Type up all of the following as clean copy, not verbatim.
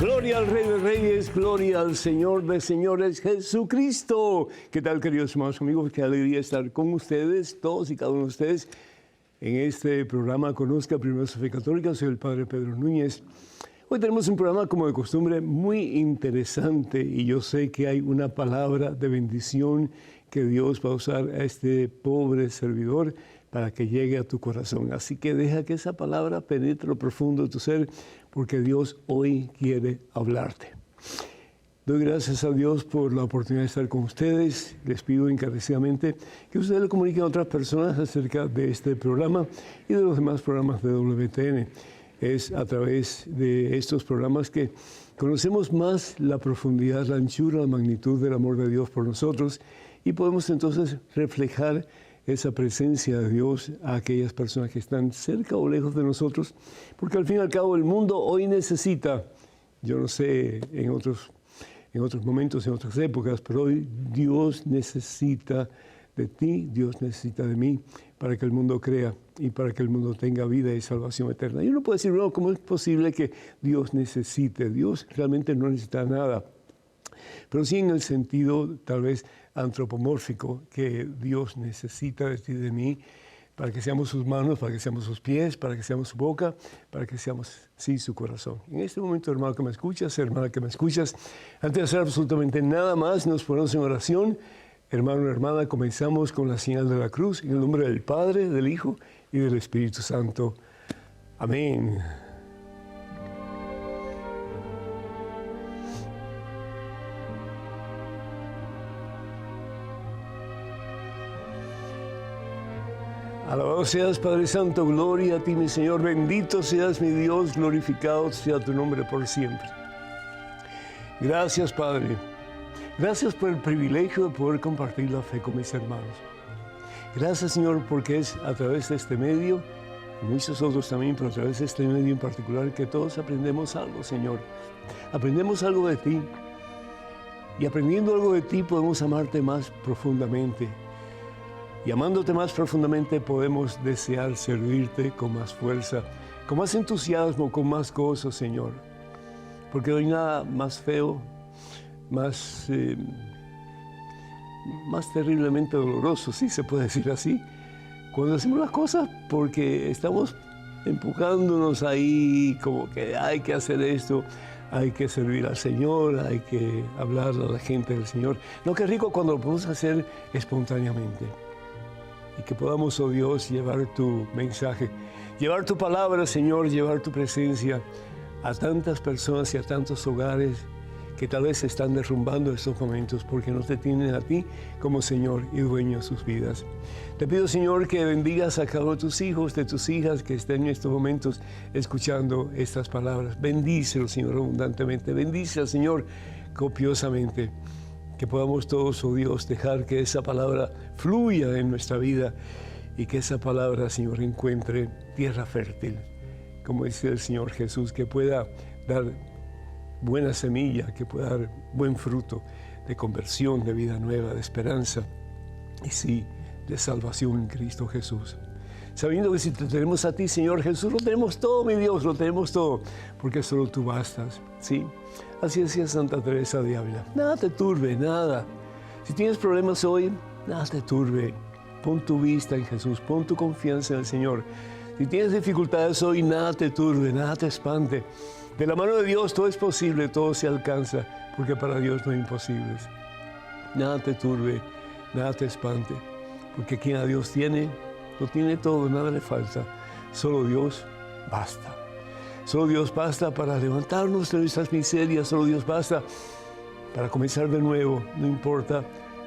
Gloria al Rey de Reyes, gloria al Señor de Señores, Jesucristo. ¿Qué tal, queridos hermanos amigos? Qué alegría estar con ustedes, todos y cada uno de ustedes, en este programa Conozca Primero su Fe Católica. Soy el Padre Pedro Núñez. Hoy tenemos un programa, como de costumbre, muy interesante, y yo sé que hay una palabra de bendición que Dios va a usar a este pobre servidor para que llegue a tu corazón. Así que deja que esa palabra penetre lo profundo de tu ser, porque Dios hoy quiere hablarte. Doy gracias a Dios por la oportunidad de estar con ustedes. Les pido encarecidamente que ustedes le comuniquen a otras personas acerca de este programa y de los demás programas de WTN. Es a través de estos programas que conocemos más la profundidad, la anchura, la magnitud del amor de Dios por nosotros, y podemos entonces reflejar esa presencia de Dios a aquellas personas que están cerca o lejos de nosotros, porque al fin y al cabo el mundo hoy necesita, yo no sé en otros momentos, en otras épocas, pero hoy Dios necesita de ti, Dios necesita de mí, para que el mundo crea y para que el mundo tenga vida y salvación eterna. Y uno puede decir, no, ¿cómo es posible que Dios necesite? Dios realmente no necesita nada, pero sí en el sentido tal vez antropomórfico, que Dios necesita de ti y de mí para que seamos sus manos, para que seamos sus pies, para que seamos su boca, para que seamos, sí, su corazón. En este momento, hermano que me escuchas, hermana que me escuchas, antes de hacer absolutamente nada más, nos ponemos en oración. Hermano, hermana, comenzamos con la señal de la cruz, en el nombre del Padre, del Hijo y del Espíritu Santo. Amén. Alabado seas, Padre Santo, gloria a ti, mi Señor, bendito seas, mi Dios, glorificado sea tu nombre por siempre. Gracias, Padre. Gracias por el privilegio de poder compartir la fe con mis hermanos. Gracias, Señor, porque es a través de este medio, y muchos otros también, pero a través de este medio en particular, que todos aprendemos algo, Señor. Aprendemos algo de ti. Y aprendiendo algo de ti podemos amarte más profundamente. Y amándote más profundamente podemos desear servirte con más fuerza, con más entusiasmo, con más gozo, Señor. Porque no hay nada más feo, más terriblemente doloroso, sí se puede decir así, cuando hacemos las cosas porque estamos empujándonos ahí, como que hay que hacer esto, hay que servir al Señor, hay que hablar a la gente del Señor. No, qué rico cuando lo podemos hacer espontáneamente. Y que podamos, oh Dios, llevar tu mensaje, llevar tu palabra, Señor, llevar tu presencia a tantas personas y a tantos hogares que tal vez se están derrumbando en estos momentos porque no te tienen a ti como Señor y dueño de sus vidas. Te pido, Señor, que bendigas a cada uno de tus hijos, de tus hijas que estén en estos momentos escuchando estas palabras. Bendícelo, Señor, abundantemente. Bendice al Señor copiosamente. Que podamos todos, oh Dios, dejar que esa palabra fluya en nuestra vida y que esa palabra, Señor, encuentre tierra fértil, como dice el Señor Jesús, que pueda dar buena semilla, que pueda dar buen fruto de conversión, de vida nueva, de esperanza y sí, de salvación en Cristo Jesús. Sabiendo que si te tenemos a ti, Señor Jesús, lo tenemos todo, mi Dios, lo tenemos todo, porque solo tú bastas, ¿sí? Así decía Santa Teresa de Ávila. Nada te turbe, nada. Si tienes problemas hoy, nada te turbe. Pon tu vista en Jesús, pon tu confianza en el Señor. Si tienes dificultades hoy, nada te turbe, nada te espante. De la mano de Dios todo es posible, todo se alcanza, porque para Dios no hay imposibles. Nada te turbe, nada te espante, porque quien a Dios tiene, lo tiene todo, nada le falta. Solo Dios basta. Solo Dios basta para levantarnos de nuestras miserias. Solo Dios basta para comenzar de nuevo. No importa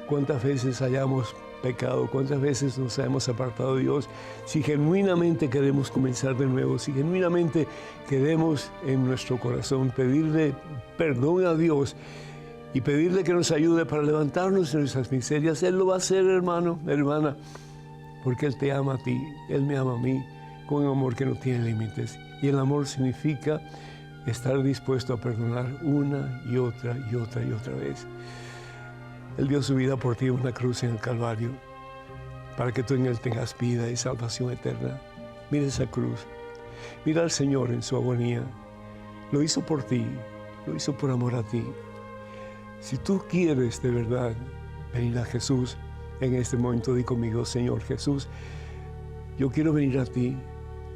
cuántas veces hayamos pecado, cuántas veces nos hayamos apartado de Dios. Si genuinamente queremos comenzar de nuevo, si genuinamente queremos en nuestro corazón pedirle perdón a Dios y pedirle que nos ayude para levantarnos de nuestras miserias, Él lo va a hacer, hermano, hermana, porque Él te ama a ti, Él me ama a mí, con un amor que no tiene límites. Y el amor significa estar dispuesto a perdonar una y otra y otra y otra vez. Él dio su vida por ti en una cruz en el Calvario, para que tú en Él tengas vida y salvación eterna. Mira esa cruz, mira al Señor en su agonía. Lo hizo por ti, lo hizo por amor a ti. Si tú quieres de verdad venir a Jesús en este momento, di conmigo: Señor Jesús, yo quiero venir a ti,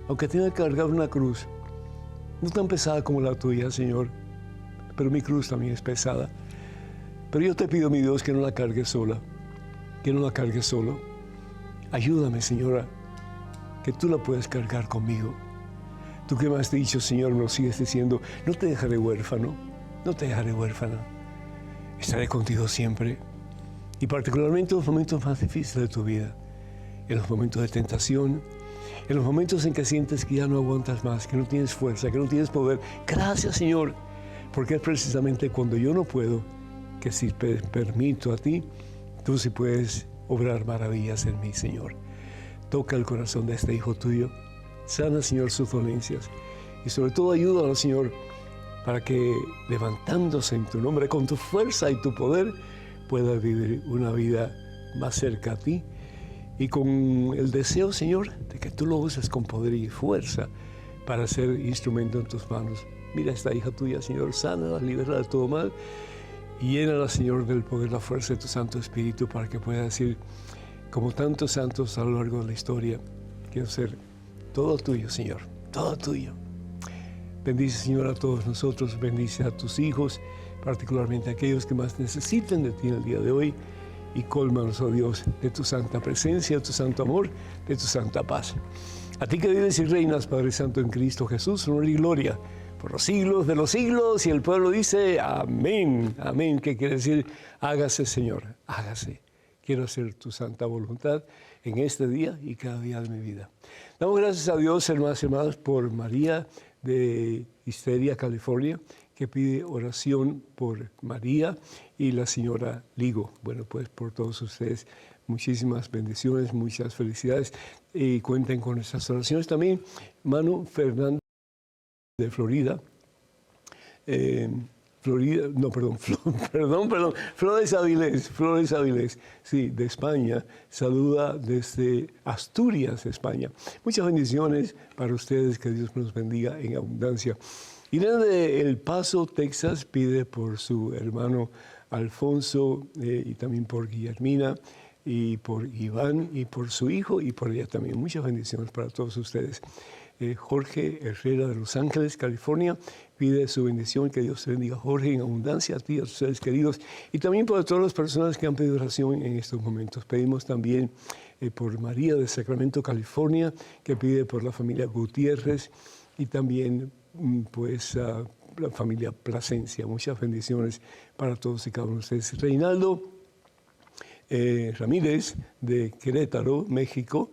aunque tenga que cargar una cruz, no tan pesada como la tuya, Señor, pero mi cruz también es pesada. Pero yo te pido, mi Dios, que no la cargues sola, que no la cargues solo. Ayúdame, Señora, que tú la puedes cargar conmigo. Tú que me has dicho, Señor, nos sigues diciendo: no te dejaré huérfano, no te dejaré huérfana. Estaré contigo siempre, y particularmente en los momentos más difíciles de tu vida, en los momentos de tentación, en los momentos en que sientes que ya no aguantas más, que no tienes fuerza, que no tienes poder. Gracias, Señor, porque es precisamente cuando yo no puedo que si permito a ti, tú sí puedes obrar maravillas en mí, Señor. Toca el corazón de este hijo tuyo, sana, Señor, sus dolencias, y sobre todo ayúdalo, Señor, para que levantándose en tu nombre, con tu fuerza y tu poder, pueda vivir una vida más cerca a ti, y con el deseo, Señor, de que tú lo uses con poder y fuerza para ser instrumento en tus manos. Mira a esta hija tuya, Señor, sánala, libérala de todo mal, y llénala, Señor, del poder, la fuerza de tu Santo Espíritu, para que pueda decir, como tantos santos a lo largo de la historia: quiero ser todo tuyo, Señor, todo tuyo. Bendice, Señor, a todos nosotros, bendice a tus hijos, particularmente a aquellos que más necesiten de ti en el día de hoy, y cólmanos, oh Dios, de tu santa presencia, de tu santo amor, de tu santa paz. A ti que vives y reinas, Padre Santo, en Cristo Jesús, honor y gloria por los siglos de los siglos. Y el pueblo dice: amén, amén. ¿Qué quiere decir? Hágase, Señor, hágase. Quiero hacer tu santa voluntad en este día y cada día de mi vida. Damos gracias a Dios, hermanas y hermanos, por María de Histeria, California, que pide oración por María y la señora Ligo. Bueno, pues por todos ustedes, muchísimas bendiciones, muchas felicidades, y cuenten con nuestras oraciones. También Manu Fernández de Florida, Flores Avilés, sí, de España, saluda desde Asturias, España. Muchas bendiciones para ustedes, que Dios nos bendiga en abundancia. Irene de El Paso, Texas, pide por su hermano Alfonso, y también por Guillermina, y por Iván, y por su hijo, y por ella también. Muchas bendiciones para todos ustedes. Jorge Herrera de Los Ángeles, California, pide su bendición, que Dios te bendiga, Jorge, en abundancia, a ti, a tus seres queridos, y también por todas las personas que han pedido oración en estos momentos. Pedimos también por María de Sacramento, California, que pide por la familia Gutiérrez, y también pues la familia Plasencia. Muchas bendiciones para todos y cada uno de ustedes. Reinaldo Ramírez de Querétaro, México,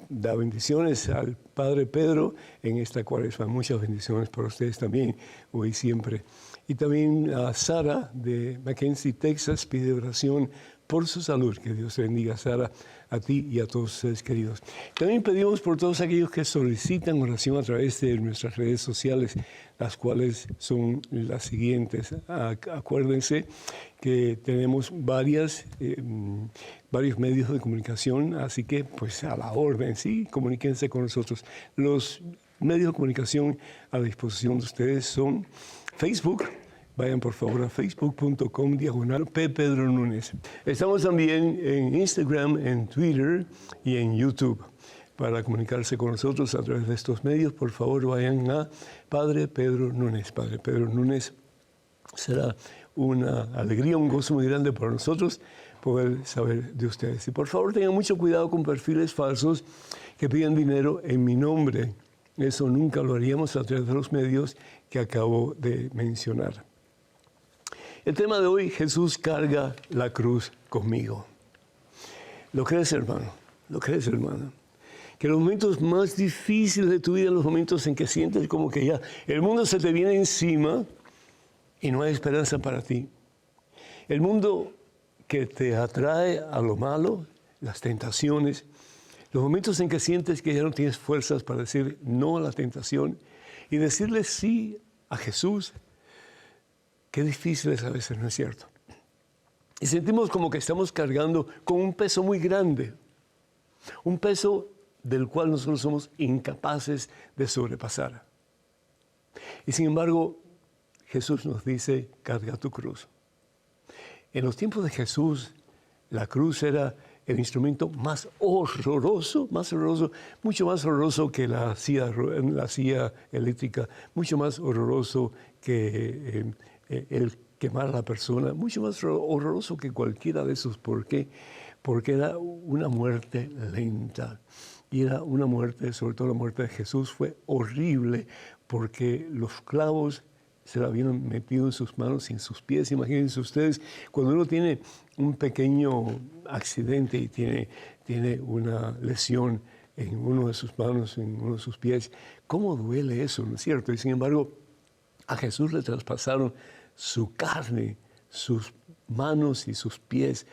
da bendiciones al Padre Pedro en esta cuaresma. Muchas bendiciones para ustedes también, hoy y siempre. Y también a Sara de McKenzie, Texas, pide oración por su salud. Que Dios te bendiga, Sara, a ti y a todos ustedes queridos. También pedimos por todos aquellos que solicitan oración a través de nuestras redes sociales, las cuales son las siguientes. Acuérdense que tenemos varios medios de comunicación, así que pues a la orden, ¿sí? Comuníquense con nosotros. Los medios de comunicación a la disposición de ustedes son Facebook. Vayan por favor a facebook.com/ppedronúñez. Estamos también en Instagram, en Twitter y en YouTube. Para comunicarse con nosotros a través de estos medios, por favor vayan a Padre Pedro Núñez. Padre Pedro Núñez, será una alegría, un gozo muy grande para nosotros poder saber de ustedes. Y por favor tengan mucho cuidado con perfiles falsos que piden dinero en mi nombre. Eso nunca lo haríamos a través de los medios que acabo de mencionar. El tema de hoy: Jesús carga la cruz conmigo. ¿Lo crees, hermano? ¿Lo crees, hermana? Que en los momentos más difíciles de tu vida, en los momentos en que sientes como que ya el mundo se te viene encima y no hay esperanza para ti. El mundo que te atrae a lo malo, las tentaciones, los momentos en que sientes que ya no tienes fuerzas para decir no a la tentación y decirle sí a Jesús. Qué difícil es a veces, ¿no es cierto? Y sentimos como que estamos cargando con un peso muy grande, un peso del cual nosotros somos incapaces de sobrepasar. Y sin embargo, Jesús nos dice, carga tu cruz. En los tiempos de Jesús, la cruz era el instrumento más horroroso, mucho más horroroso que la silla eléctrica, mucho más horroroso que el quemar a la persona, mucho más horroroso que cualquiera de esos. ¿Por qué? Porque era una muerte lenta. Y era una muerte, sobre todo la muerte de Jesús, fue horrible porque los clavos se la habían metido en sus manos y en sus pies. Imagínense ustedes, cuando uno tiene un pequeño accidente y tiene una lesión en uno de sus manos, en uno de sus pies, ¿cómo duele eso, no es cierto? Y sin embargo, a Jesús le traspasaron su carne, sus manos y sus pies.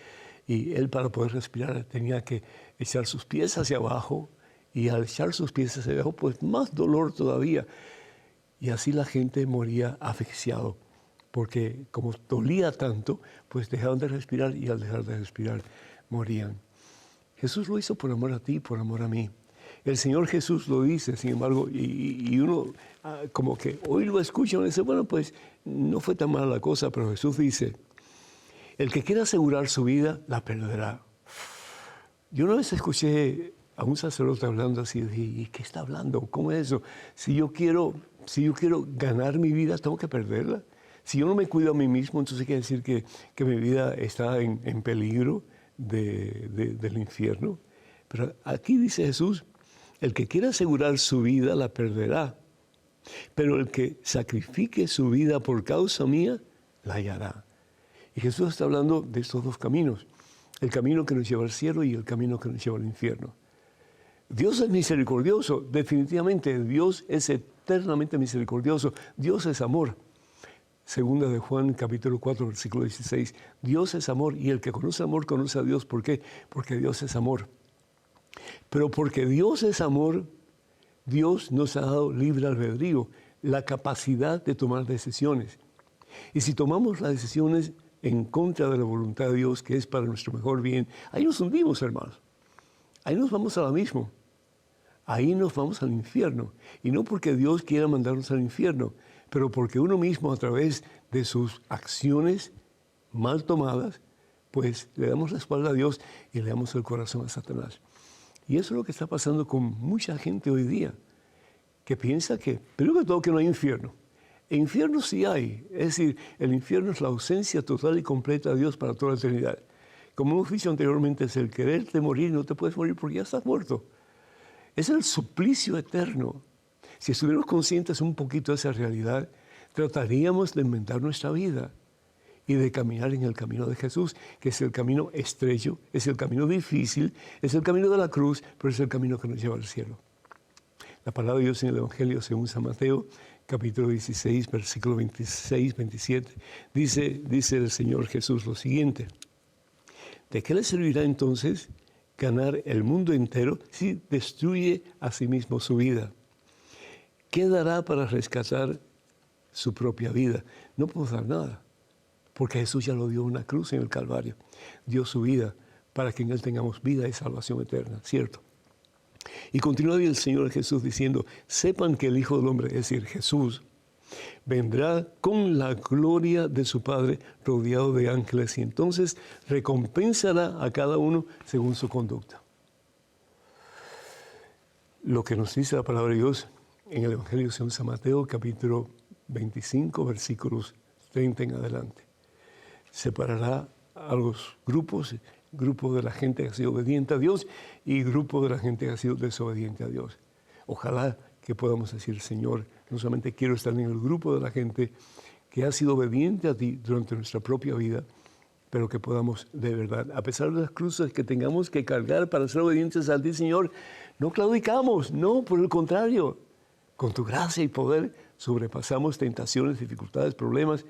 Y él, para poder respirar, tenía que echar sus pies hacia abajo. Y al echar sus pies hacia abajo, pues más dolor todavía. Y así la gente moría asfixiado. Porque como dolía tanto, pues dejaban de respirar y al dejar de respirar, morían. Jesús lo hizo por amor a ti, por amor a mí. El Señor Jesús lo dice, sin embargo, y uno como que hoy lo escucha y dice, bueno, pues no fue tan mala la cosa, pero Jesús dice, el que quiera asegurar su vida, la perderá. Yo una vez escuché a un sacerdote hablando así, y dije, ¿y qué está hablando? ¿Cómo es eso? Si yo quiero ganar mi vida, tengo que perderla. Si yo no me cuido a mí mismo, entonces quiere decir que mi vida está en peligro del infierno. Pero aquí dice Jesús, el que quiera asegurar su vida, la perderá. Pero el que sacrifique su vida por causa mía, la hallará. Y Jesús está hablando de estos dos caminos, el camino que nos lleva al cielo y el camino que nos lleva al infierno. Dios es misericordioso, definitivamente, Dios es eternamente misericordioso, Dios es amor. Segunda de Juan, capítulo 4, versículo 16, Dios es amor y el que conoce amor conoce a Dios. ¿Por qué? Porque Dios es amor. Pero porque Dios es amor, Dios nos ha dado libre albedrío, la capacidad de tomar decisiones. Y si tomamos las decisiones en contra de la voluntad de Dios, que es para nuestro mejor bien, ahí nos hundimos, hermanos. Ahí nos vamos al abismo. Ahí nos vamos al infierno. Y no porque Dios quiera mandarnos al infierno, pero porque uno mismo, a través de sus acciones mal tomadas, pues le damos la espalda a Dios y le damos el corazón a Satanás. Y eso es lo que está pasando con mucha gente hoy día, que piensa que, primero que todo, que no hay infierno. Infierno sí hay, es decir, el infierno es la ausencia total y completa de Dios para toda la eternidad. Como hemos dicho anteriormente, es el quererte morir, no te puedes morir porque ya estás muerto. Es el suplicio eterno. Si estuviéramos conscientes un poquito de esa realidad, trataríamos de inventar nuestra vida y de caminar en el camino de Jesús, que es el camino estrecho, es el camino difícil, es el camino de la cruz, pero es el camino que nos lleva al cielo. La palabra de Dios en el Evangelio según San Mateo, capítulo 16, versículo 26, 27, dice el Señor Jesús lo siguiente: ¿de qué le servirá entonces ganar el mundo entero si destruye a sí mismo su vida? ¿Qué dará para rescatar su propia vida? No podemos dar nada, porque Jesús ya lo dio en una cruz en el Calvario. Dio su vida para que en Él tengamos vida y salvación eterna, ¿cierto? Y continúa el Señor Jesús diciendo, sepan que el Hijo del Hombre, es decir, Jesús, vendrá con la gloria de su Padre rodeado de ángeles y entonces recompensará a cada uno según su conducta. Lo que nos dice la palabra de Dios en el Evangelio según San Mateo, capítulo 25, versículos 30 en adelante. Separará a los grupos, grupo de la gente que ha sido obediente a Dios y grupo de la gente que ha sido desobediente a Dios. Ojalá que podamos decir, Señor, no solamente quiero estar en el grupo de la gente que ha sido obediente a ti durante nuestra propia vida, pero que podamos de verdad, a pesar de las cruces que tengamos que cargar para ser obedientes a ti, Señor, no claudicamos, no, por el contrario, con tu gracia y poder sobrepasamos tentaciones, dificultades, problemas.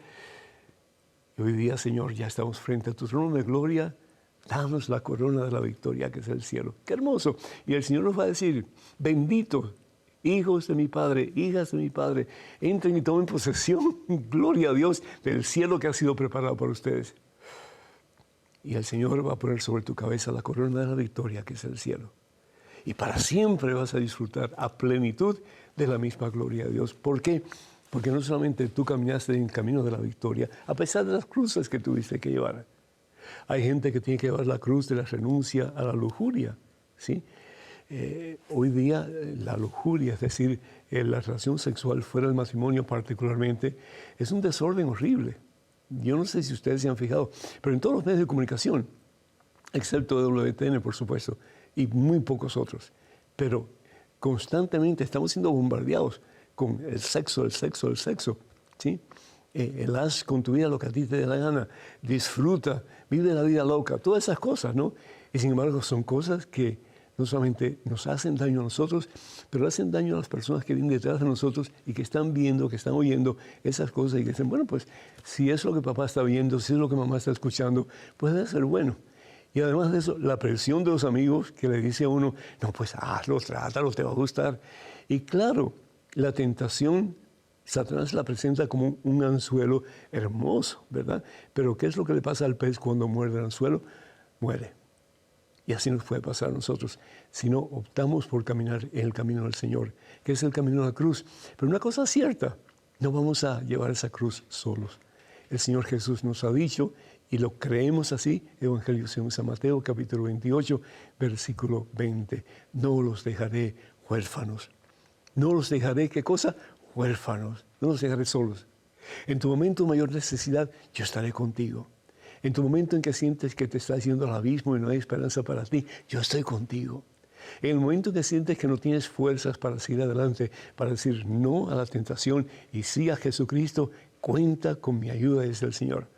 Y hoy día, Señor, ya estamos frente a tu trono de gloria. Danos la corona de la victoria, que es el cielo. ¡Qué hermoso! Y el Señor nos va a decir, benditos, hijos de mi Padre, hijas de mi Padre, entren y tomen posesión, gloria a Dios, del cielo que ha sido preparado para ustedes. Y el Señor va a poner sobre tu cabeza la corona de la victoria, que es el cielo. Y para siempre vas a disfrutar a plenitud de la misma gloria de Dios. ¿Por qué? Porque no solamente tú caminaste en el camino de la victoria, a pesar de las cruces que tuviste que llevar. Hay gente que tiene que llevar la cruz de la renuncia a la lujuria, ¿sí? Hoy día la lujuria, es decir, la relación sexual fuera del matrimonio particularmente, es un desorden horrible. Yo no sé si ustedes se han fijado, pero en todos los medios de comunicación, excepto WTN, por supuesto, y muy pocos otros, pero constantemente estamos siendo bombardeados con el sexo, el sexo, el sexo, ¿sí? Haz con tu vida lo que a ti te dé la gana, disfruta, vive la vida loca, todas esas cosas, ¿no? Y sin embargo son cosas que no solamente nos hacen daño a nosotros, pero hacen daño a las personas que vienen detrás de nosotros y que están viendo, que están oyendo esas cosas y que dicen, bueno, pues si es lo que papá está viendo, si es lo que mamá está escuchando, pues debe ser bueno. Y además de eso, la presión de los amigos que le dice a uno, no, pues hazlo, trátalo, te va a gustar. Y claro, la tentación, Satanás la presenta como un anzuelo hermoso, ¿verdad? Pero ¿qué es lo que le pasa al pez cuando muerde el anzuelo? Muere. Y así nos puede pasar a nosotros si no optamos por caminar en el camino del Señor, que es el camino de la cruz. Pero una cosa cierta, no vamos a llevar esa cruz solos. El Señor Jesús nos ha dicho, y lo creemos así, Evangelio según San Mateo, capítulo 28, versículo 20. No los dejaré huérfanos. No los dejaré, ¿qué cosa? Huérfanos. No los dejaré solos. En tu momento de mayor necesidad, yo estaré contigo. En tu momento en que sientes que te estás yendo al abismo y no hay esperanza para ti, yo estoy contigo. En el momento en que sientes que no tienes fuerzas para seguir adelante, para decir no a la tentación y sí a Jesucristo, cuenta con mi ayuda, dice el Señor.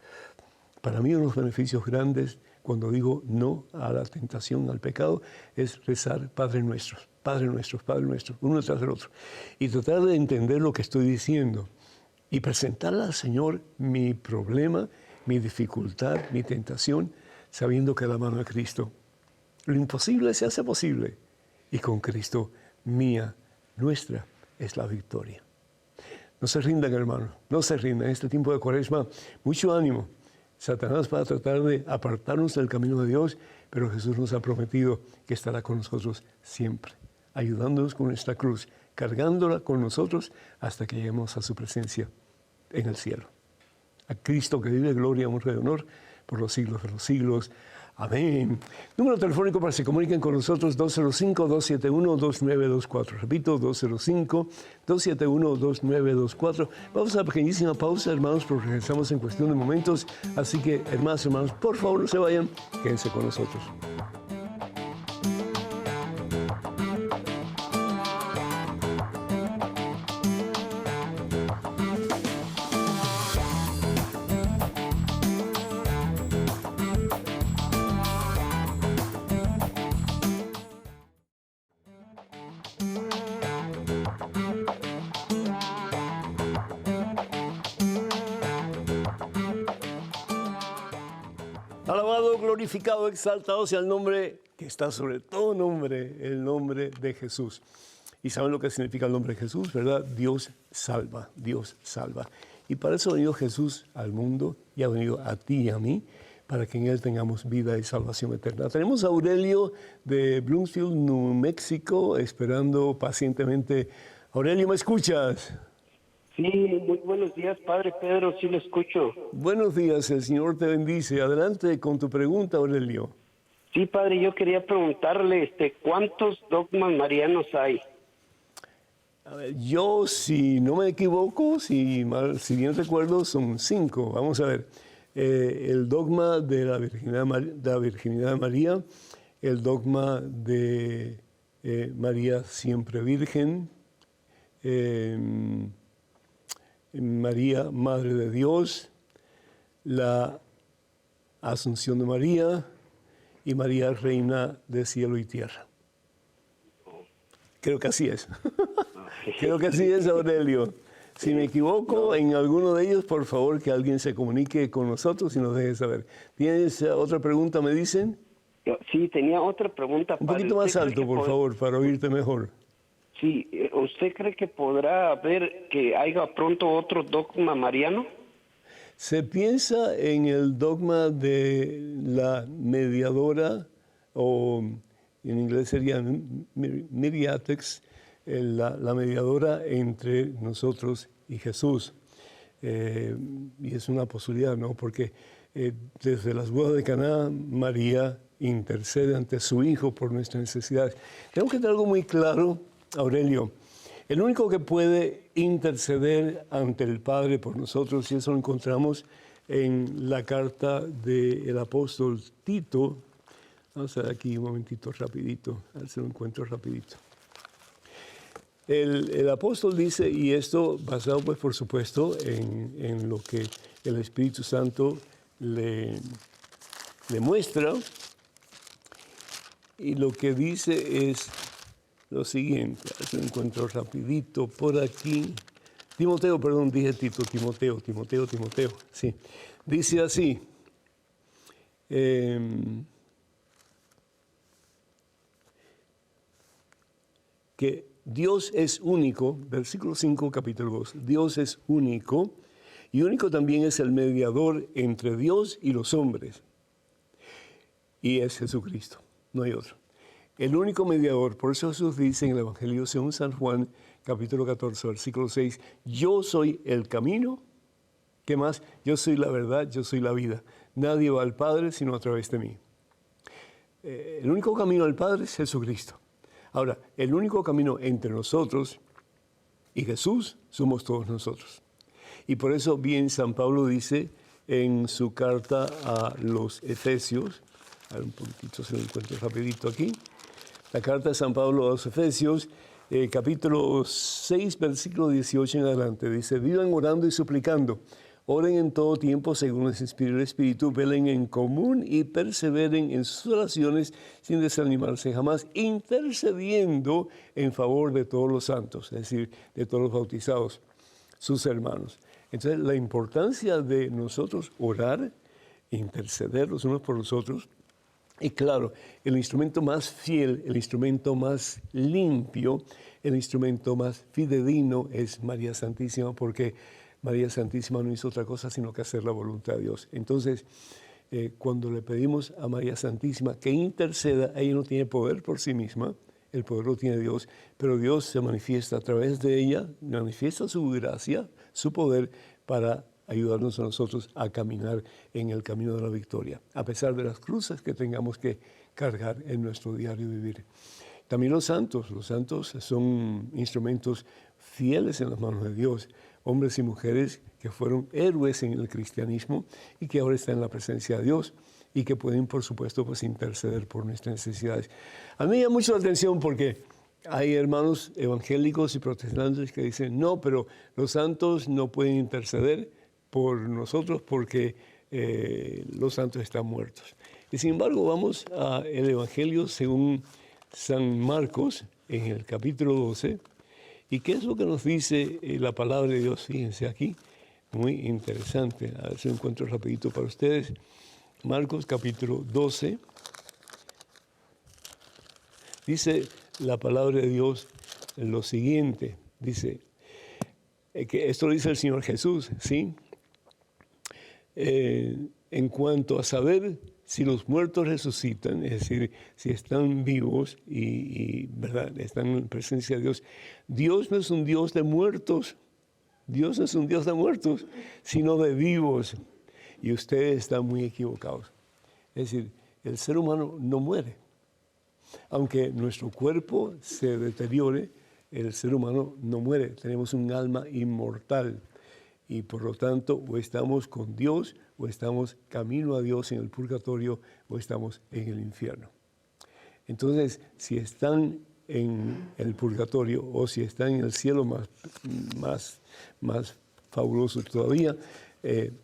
Para mí uno de los beneficios grandes cuando digo no a la tentación, al pecado, es rezar Padre Nuestro, Padre Nuestro, Padre Nuestro, uno tras del otro. Y tratar de entender lo que estoy diciendo y presentarle al Señor mi problema, mi dificultad, mi tentación, sabiendo que la mano de Cristo. Lo imposible se hace posible. Y con Cristo, mía, nuestra, es la victoria. No se rindan, hermanos, no se rindan. En este tiempo de Cuaresma, mucho ánimo. Satanás va a tratar de apartarnos del camino de Dios, pero Jesús nos ha prometido que estará con nosotros siempre, ayudándonos con nuestra cruz, cargándola con nosotros hasta que lleguemos a su presencia en el cielo. A Cristo que vive, gloria, honra y honor por los siglos de los siglos. Amén. Número telefónico para que se comuniquen con nosotros, 205-271-2924. Repito, 205-271-2924. Vamos a una pequeñísima pausa, hermanos, porque regresamos en cuestión de momentos. Así que, hermanos, por favor, no se vayan, quédense con nosotros. Alabado, glorificado, exaltado sea el nombre que está sobre todo nombre, el nombre de Jesús. Y saben lo que significa el nombre de Jesús, ¿verdad? Dios salva, Dios salva. Y para eso ha venido Jesús al mundo y ha venido a ti y a mí, para que en Él tengamos vida y salvación eterna. Tenemos a Aurelio de Bloomfield, New México, esperando pacientemente. Aurelio, ¿me escuchas? Sí, muy buenos días, Padre Pedro, sí lo escucho. Buenos días, el Señor te bendice. Adelante con tu pregunta, Aurelio. Sí, Padre, yo quería preguntarle, ¿cuántos dogmas marianos hay? A ver, yo, si no me equivoco, si bien recuerdo, son 5. Vamos a ver. El dogma de la virginidad de María, el dogma de María siempre virgen, María, Madre de Dios, la Asunción de María y María, Reina de cielo y tierra. Creo que así es. Creo que así es, Aurelio. Si me equivoco en alguno de ellos, por favor, que alguien se comunique con nosotros y nos deje saber. ¿Tienes otra pregunta, me dicen? Sí, tenía otra pregunta. Un poquito más alto, por favor, para oírte mejor. Sí, ¿usted cree que podrá haber, que haya pronto otro dogma mariano? Se piensa en el dogma de la mediadora, o en inglés sería mediatrix, la mediadora entre nosotros y Jesús. Y es una posibilidad, ¿no? Porque desde las bodas de Caná, María intercede ante su Hijo por nuestras necesidades. Tengo que tener algo muy claro, Aurelio. El único que puede interceder ante el Padre por nosotros, y eso lo encontramos en la carta del apóstol Tito. Vamos a ver aquí un momentito rapidito, a ver si lo encuentro rapidito. El apóstol dice, y esto basado pues por supuesto en lo que el Espíritu Santo le muestra, y lo que dice es lo siguiente, a ver si lo encuentro rapidito por aquí. Timoteo, perdón, dije Tito, Timoteo, sí. Dice así, que Dios es único, versículo 5, capítulo 2, Dios es único, y único también es el mediador entre Dios y los hombres, y es Jesucristo, no hay otro. El único mediador, por eso Jesús dice en el Evangelio según San Juan, capítulo 14, versículo 6, yo soy el camino, ¿qué más? Yo soy la verdad, yo soy la vida. Nadie va al Padre sino a través de mí. El único camino al Padre es Jesucristo. Ahora, el único camino entre nosotros y Jesús somos todos nosotros. Y por eso bien San Pablo dice en su carta a los Efesios, a ver un poquitito se lo encuentro rapidito aquí, la carta de San Pablo a los Efesios, capítulo 6, versículo 18 en adelante, dice, vivan orando y suplicando, oren en todo tiempo según les inspire el Espíritu, velen en común y perseveren en sus oraciones sin desanimarse jamás, intercediendo en favor de todos los santos, es decir, de todos los bautizados, sus hermanos. Entonces, la importancia de nosotros orar, interceder los unos por los otros, y claro, el instrumento más fiel, el instrumento más limpio, el instrumento más fidedigno es María Santísima, porque María Santísima no hizo otra cosa sino que hacer la voluntad de Dios. Entonces, cuando le pedimos a María Santísima que interceda, ella no tiene poder por sí misma, el poder lo tiene Dios, pero Dios se manifiesta a través de ella, manifiesta su gracia, su poder para ayudarnos a nosotros a caminar en el camino de la victoria, a pesar de las cruces que tengamos que cargar en nuestro diario vivir. También los santos son instrumentos fieles en las manos de Dios, hombres y mujeres que fueron héroes en el cristianismo y que ahora están en la presencia de Dios y que pueden, por supuesto, pues interceder por nuestras necesidades. A mí me llama mucho la atención porque hay hermanos evangélicos y protestantes que dicen, no, pero los santos no pueden interceder por nosotros porque los santos están muertos. Y sin embargo, vamos al Evangelio según San Marcos, en el capítulo 12, ¿y qué es lo que nos dice la palabra de Dios? Fíjense aquí, muy interesante. A ver si lo encuentro rapidito para ustedes. Marcos, capítulo 12, dice la palabra de Dios lo siguiente. Dice, que esto lo dice el Señor Jesús, ¿sí? En cuanto a saber si los muertos resucitan, es decir, si están vivos y ¿verdad? Están en presencia de Dios. Dios no es un Dios de muertos, Dios no es un Dios de muertos, sino de vivos. Y ustedes están muy equivocados. Es decir, el ser humano no muere. Aunque nuestro cuerpo se deteriore, el ser humano no muere. Tenemos un alma inmortal. Y por lo tanto, o estamos con Dios, o estamos camino a Dios en el purgatorio, o estamos en el infierno. Entonces, si están en el purgatorio, o si están en el cielo más fabuloso todavía,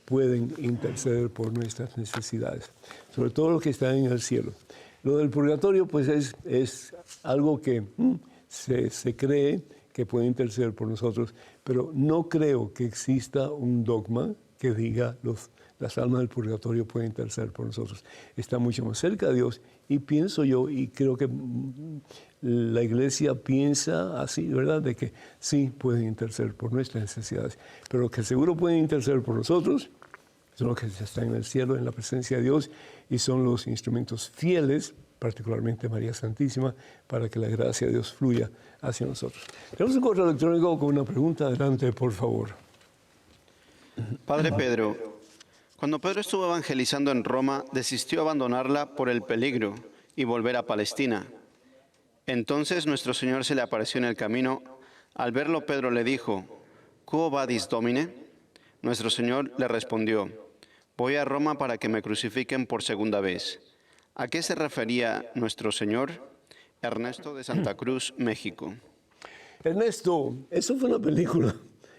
pueden interceder por nuestras necesidades, sobre todo los que están en el cielo. Lo del purgatorio, pues es algo que se cree que puede interceder por nosotros, pero no creo que exista un dogma que diga las almas del purgatorio pueden interceder por nosotros. Está mucho más cerca de Dios y pienso yo, y creo que la Iglesia piensa así, ¿verdad?, de que sí pueden interceder por nuestras necesidades, pero los que seguro pueden interceder por nosotros son los que están en el cielo, en la presencia de Dios, y son los instrumentos fieles particularmente María Santísima, para que la gracia de Dios fluya hacia nosotros. Tenemos un correo electrónico con una pregunta. Adelante, por favor. Padre Pedro, cuando Pedro estuvo evangelizando en Roma, desistió abandonarla por el peligro y volver a Palestina. Entonces nuestro Señor se le apareció en el camino. Al verlo, Pedro le dijo, ¿Quo vadis, Domine? Nuestro Señor le respondió, voy a Roma para que me crucifiquen por segunda vez. ¿A qué se refería nuestro Señor? Ernesto de Santa Cruz, México. Ernesto, eso fue una película.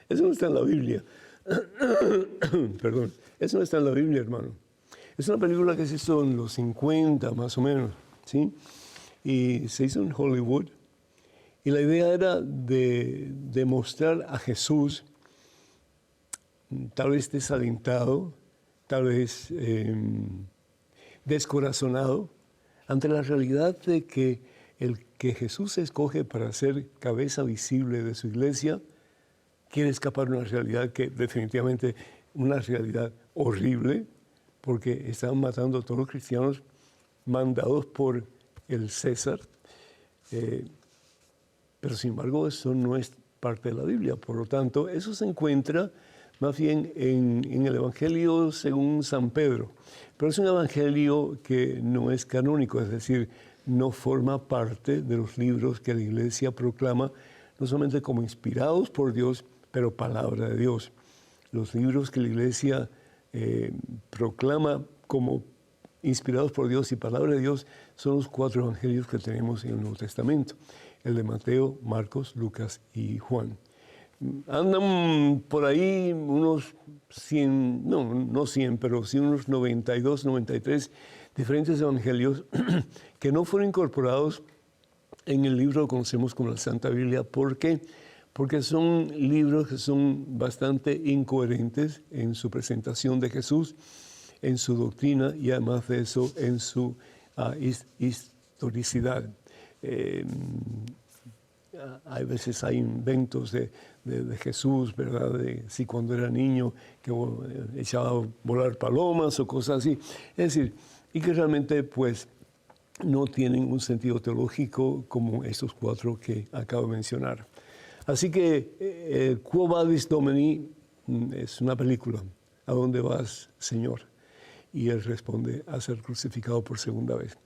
Eso no está en la Biblia. Perdón, eso no está en la Biblia, hermano. Es una película que se hizo en los 50, más o menos, ¿sí? Y se hizo en Hollywood. Y la idea era de mostrar a Jesús, tal vez desalentado, tal vez descorazonado, ante la realidad de que el que Jesús escoge para ser cabeza visible de su iglesia quiere escapar de una realidad que definitivamente una realidad horrible, porque están matando a todos los cristianos mandados por el César. Pero sin embargo eso no es parte de la Biblia. Por lo tanto, eso se encuentra más bien en el Evangelio según San Pedro. Pero es un evangelio que no es canónico, es decir, no forma parte de los libros que la Iglesia proclama, no solamente como inspirados por Dios, pero palabra de Dios. Los libros que la Iglesia proclama como inspirados por Dios y palabra de Dios son los 4 evangelios que tenemos en el Nuevo Testamento, el de Mateo, Marcos, Lucas y Juan. Andan por ahí unos 100, no 100, pero sí unos 92, 93 diferentes evangelios que no fueron incorporados en el libro que conocemos como la Santa Biblia. ¿Por qué? Porque son libros que son bastante incoherentes en su presentación de Jesús, en su doctrina y además de eso en su historicidad. Hay veces hay inventos de Jesús, ¿verdad? De si cuando era niño que echaba a volar palomas o cosas así. Es decir, y que realmente pues no tienen un sentido teológico como estos 4 que acabo de mencionar. Así que Quo Vadis Domini es una película. ¿A dónde vas, Señor? Y él responde, a ser crucificado por segunda vez.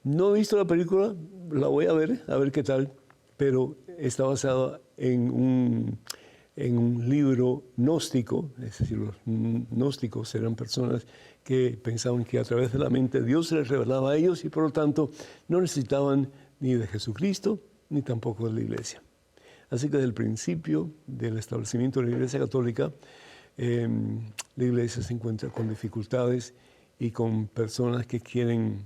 No he visto la película, la voy a ver qué tal, pero está basada en un libro gnóstico, es decir, los gnósticos eran personas que pensaban que a través de la mente Dios se les revelaba a ellos y por lo tanto no necesitaban ni de Jesucristo ni tampoco de la Iglesia. Así que desde el principio del establecimiento de la Iglesia Católica, la Iglesia se encuentra con dificultades y con personas que quieren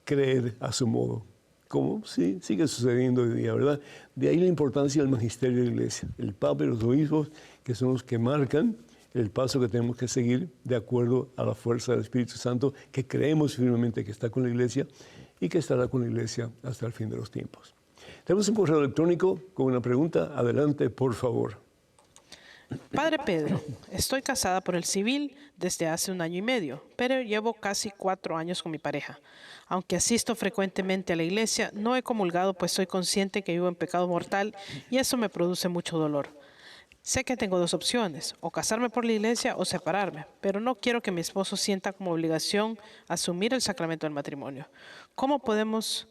creer a su modo, como sí, sigue sucediendo hoy día, ¿verdad? De ahí la importancia del magisterio de la Iglesia, el Papa y los obispos, que son los que marcan el paso que tenemos que seguir de acuerdo a la fuerza del Espíritu Santo, que creemos firmemente que está con la Iglesia y que estará con la Iglesia hasta el fin de los tiempos. Tenemos un correo electrónico con una pregunta. Adelante, por favor. Padre Pedro, estoy casada por el civil desde hace 1 año y medio, pero llevo casi 4 años con mi pareja. Aunque asisto frecuentemente a la iglesia, no he comulgado pues soy consciente que vivo en pecado mortal y eso me produce mucho dolor. Sé que tengo 2 opciones, o casarme por la iglesia o separarme, pero no quiero que mi esposo sienta como obligación asumir el sacramento del matrimonio. ¿Cómo podemos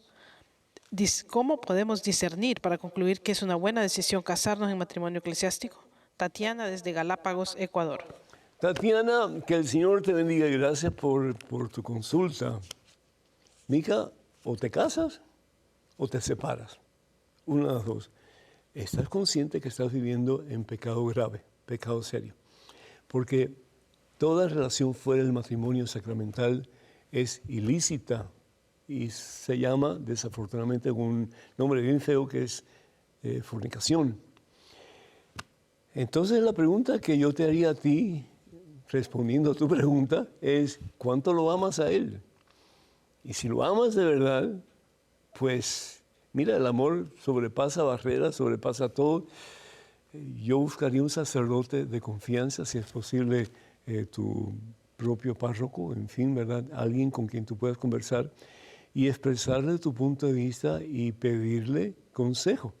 discernir para concluir que es una buena decisión casarnos en matrimonio eclesiástico? Tatiana desde Galápagos, Ecuador. Tatiana, que el Señor te bendiga y gracias por tu consulta. Mija, o te casas o te separas. Una de las dos. Estás consciente que estás viviendo en pecado grave, pecado serio. Porque toda relación fuera del matrimonio sacramental es ilícita y se llama, desafortunadamente, con un nombre bien feo que es fornicación. Entonces la pregunta que yo te haría a ti, respondiendo a tu pregunta, es ¿cuánto lo amas a Él? Y si lo amas de verdad, pues mira, el amor sobrepasa barreras, sobrepasa todo. Yo buscaría un sacerdote de confianza, si es posible tu propio párroco, en fin, ¿verdad? Alguien con quien tú puedas conversar y expresarle tu punto de vista y pedirle consejo.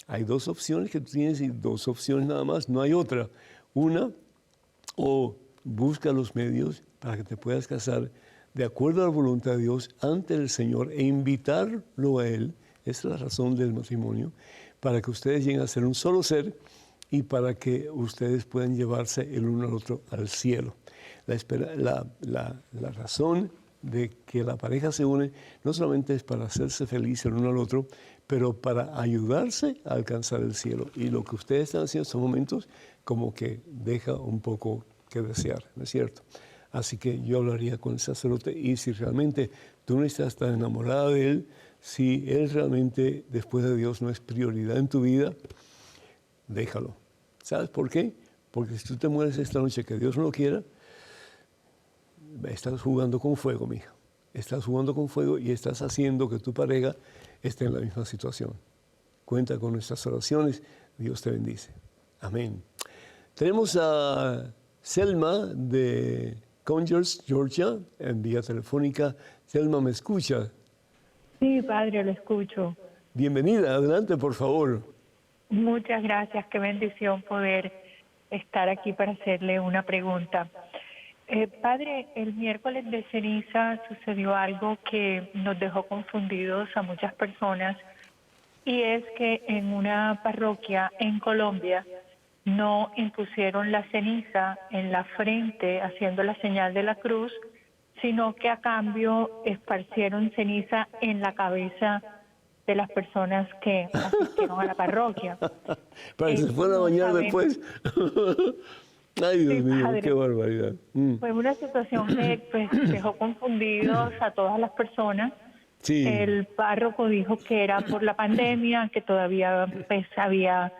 Hay dos opciones que tú tienes y dos opciones nada más, no hay otra. Una, o busca los medios para que te puedas casar de acuerdo a la voluntad de Dios ante el Señor e invitarlo a Él, esa es la razón del matrimonio, para que ustedes lleguen a ser un solo ser y para que ustedes puedan llevarse el uno al otro al cielo. La razón de que la pareja se une no solamente es para hacerse feliz el uno al otro, pero para ayudarse a alcanzar el cielo. Y lo que ustedes están haciendo en estos momentos como que deja un poco que desear, ¿no es cierto? Así que yo hablaría con el sacerdote y si realmente tú no estás tan enamorada de él, si él realmente después de Dios no es prioridad en tu vida, déjalo. ¿Sabes por qué? Porque si tú te mueres esta noche, que Dios no lo quiera, estás jugando con fuego, mija. Estás jugando con fuego y estás haciendo que tu pareja esté en la misma situación. Cuenta con nuestras oraciones. Dios te bendice. Amén. Tenemos a Selma de Conyers, Georgia, en vía telefónica. Selma, ¿me escucha? Sí, padre, lo escucho. Bienvenida, adelante, por favor. Muchas gracias, qué bendición poder estar aquí para hacerle una pregunta. Padre, el miércoles de ceniza sucedió algo que nos dejó confundidos a muchas personas y es que en una parroquia en Colombia no impusieron la ceniza en la frente haciendo la señal de la cruz, sino que a cambio esparcieron ceniza en la cabeza de las personas que asistieron a la parroquia. Para que se puedan bañar después. Ay, Dios Sí, mío, padre. qué barbaridad. Fue una situación que pues, dejó confundidos a todas las personas. Sí. El párroco dijo que era por la pandemia, que todavía pues, había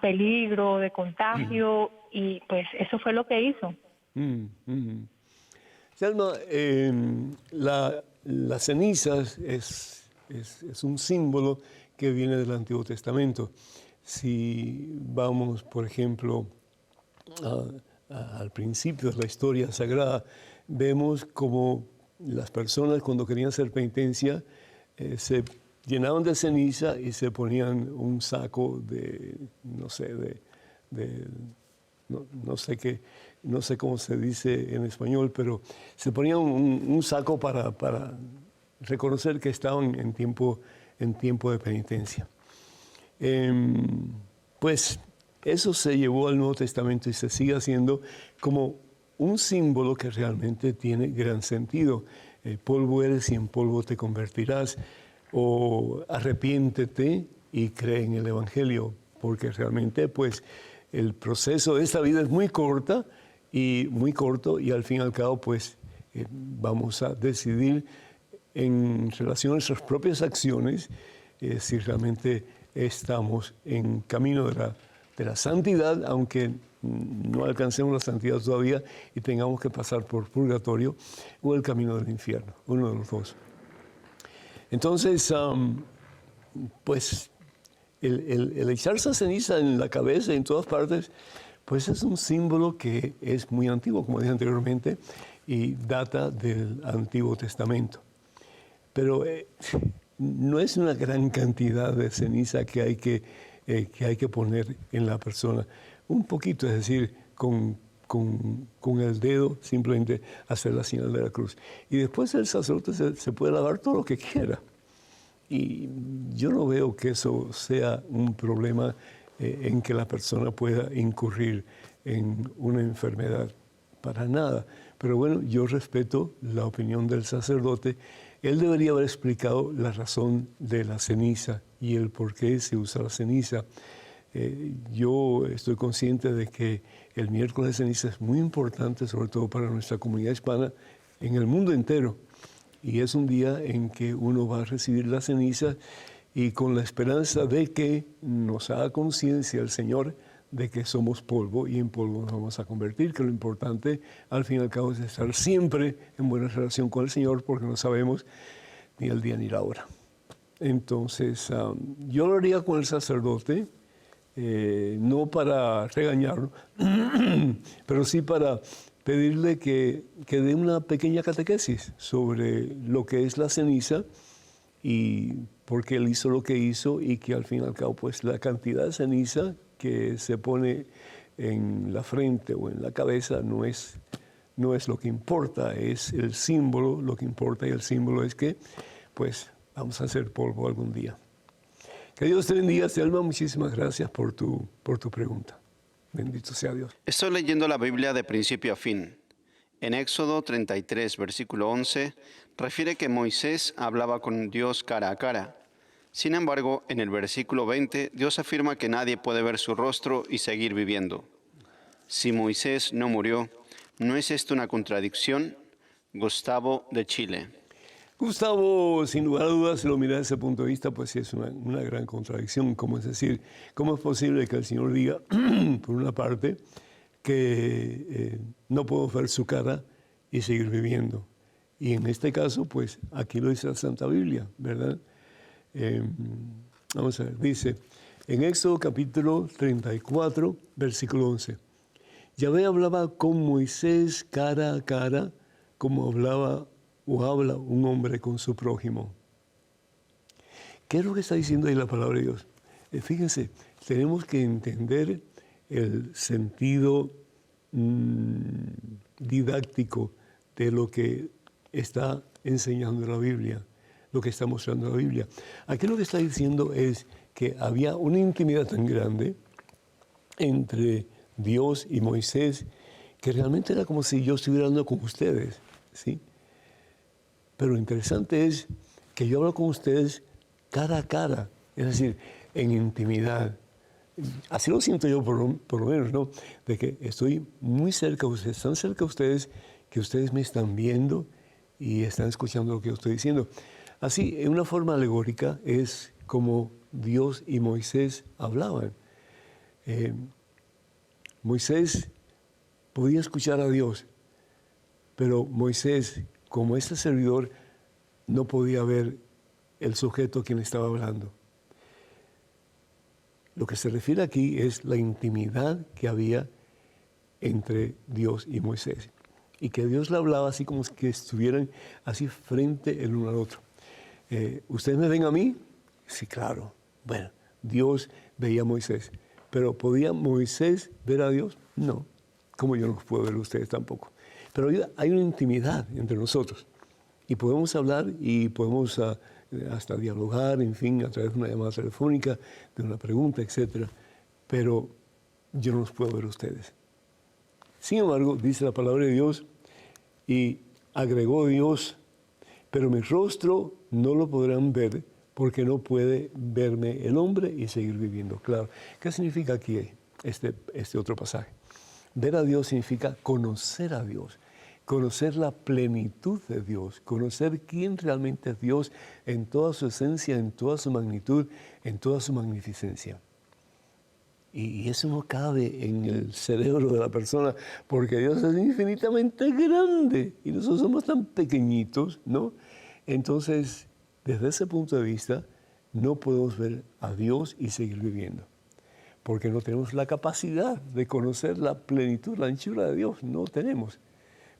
peligro de contagio y pues eso fue lo que hizo. Selma, las cenizas es un símbolo que viene del Antiguo Testamento. Si vamos, por ejemplo, al principio de la historia sagrada, vemos como las personas cuando querían hacer penitencia se llenaban de ceniza y se ponían un saco de, no sé cómo se dice en español, pero se ponían un saco para reconocer que estaban en tiempo de penitencia. Pues eso se llevó al Nuevo Testamento y se sigue haciendo como un símbolo que realmente tiene gran sentido. Polvo eres y en polvo te convertirás, o arrepiéntete y cree en el Evangelio, porque realmente pues el proceso de esta vida es muy corto y al fin y al cabo pues vamos a decidir en relación a nuestras propias acciones si realmente estamos en camino de la santidad, aunque no alcancemos la santidad todavía y tengamos que pasar por purgatorio o el camino del infierno, uno de los dos. Entonces, pues el echarse ceniza en la cabeza y en todas partes, pues es un símbolo que es muy antiguo, como dije anteriormente, y data del Antiguo Testamento. Pero no es una gran cantidad de ceniza que hay que poner en la persona. Un poquito, es decir, con el dedo simplemente hacer la señal de la cruz. Y después el sacerdote se puede lavar todo lo que quiera. Y yo no veo que eso sea un problema en que la persona pueda incurrir en una enfermedad. Para nada. Pero bueno, yo respeto la opinión del sacerdote. Él debería haber explicado la razón de la ceniza y el por qué se usa la ceniza. Yo estoy consciente de que el miércoles de ceniza es muy importante, sobre todo para nuestra comunidad hispana en el mundo entero. Y es un día en que uno va a recibir la ceniza y con la esperanza de que nos haga conciencia el Señor de que somos polvo y en polvo nos vamos a convertir, que lo importante al fin y al cabo es estar siempre en buena relación con el Señor porque no sabemos ni el día ni la hora. Entonces, yo lo haría con el sacerdote, no para regañarlo, pero sí para pedirle que dé una pequeña catequesis sobre lo que es la ceniza y por qué él hizo lo que hizo y que al fin y al cabo pues la cantidad de ceniza que se pone en la frente o en la cabeza no es lo que importa, es el símbolo lo que importa, y el símbolo es que pues vamos a hacer polvo algún día. Que Dios te bendiga, Selma, muchísimas gracias por tu pregunta. Bendito sea Dios. Estoy leyendo la Biblia de principio a fin. En Éxodo 33, versículo 11, refiere que Moisés hablaba con Dios cara a cara. Sin embargo, en el versículo 20, Dios afirma que nadie puede ver su rostro y seguir viviendo. Si Moisés no murió, ¿no es esto una contradicción? Gustavo, de Chile. Gustavo, sin lugar a dudas, si lo mira desde ese punto de vista, pues sí es una gran contradicción. Como es decir, ¿cómo es posible que el Señor diga, por una parte, que no puedo ver su cara y seguir viviendo? Y en este caso, pues aquí lo dice la Santa Biblia, ¿verdad? Vamos a ver, dice en Éxodo capítulo 34, versículo 11. Yahvé hablaba con Moisés cara a cara, como hablaba o habla un hombre con su prójimo. ¿Qué es lo que está diciendo ahí la palabra de Dios? Fíjense, tenemos que entender el sentido didáctico de lo que está enseñando la Biblia, lo que está mostrando la Biblia. Aquí lo que está diciendo es que había una intimidad tan grande entre Dios y Moisés que realmente era como si yo estuviera hablando con ustedes, ¿sí? Pero lo interesante es que yo hablo con ustedes cara a cara, es decir, en intimidad. Así lo siento yo por lo menos, ¿no? De que estoy muy cerca de ustedes, tan cerca de ustedes que ustedes me están viendo y están escuchando lo que yo estoy diciendo. Así, en una forma alegórica, es como Dios y Moisés hablaban. Moisés podía escuchar a Dios, pero Moisés, como este servidor, no podía ver el sujeto a quien estaba hablando. Lo que se refiere aquí es la intimidad que había entre Dios y Moisés. Y que Dios le hablaba así como que estuvieran así frente el uno al otro. ¿Ustedes me ven a mí? Sí, claro. Bueno, Dios veía a Moisés. ¿Pero podía Moisés ver a Dios? No. Como yo no los puedo ver a ustedes tampoco. Pero hay una intimidad entre nosotros. Y podemos hablar y podemos hasta dialogar, en fin, a través de una llamada telefónica, de una pregunta, etc. Pero yo no los puedo ver a ustedes. Sin embargo, dice la palabra de Dios, y agregó Dios, pero mi rostro no lo podrán ver porque no puede verme el hombre y seguir viviendo. Claro, ¿qué significa aquí este otro pasaje? Ver a Dios significa conocer a Dios, conocer la plenitud de Dios, conocer quién realmente es Dios en toda su esencia, en toda su magnitud, en toda su magnificencia. Y eso no cabe en el cerebro de la persona, porque Dios es infinitamente grande y nosotros somos tan pequeñitos, ¿no? Entonces, desde ese punto de vista, no podemos ver a Dios y seguir viviendo, porque no tenemos la capacidad de conocer la plenitud, la anchura de Dios, no tenemos.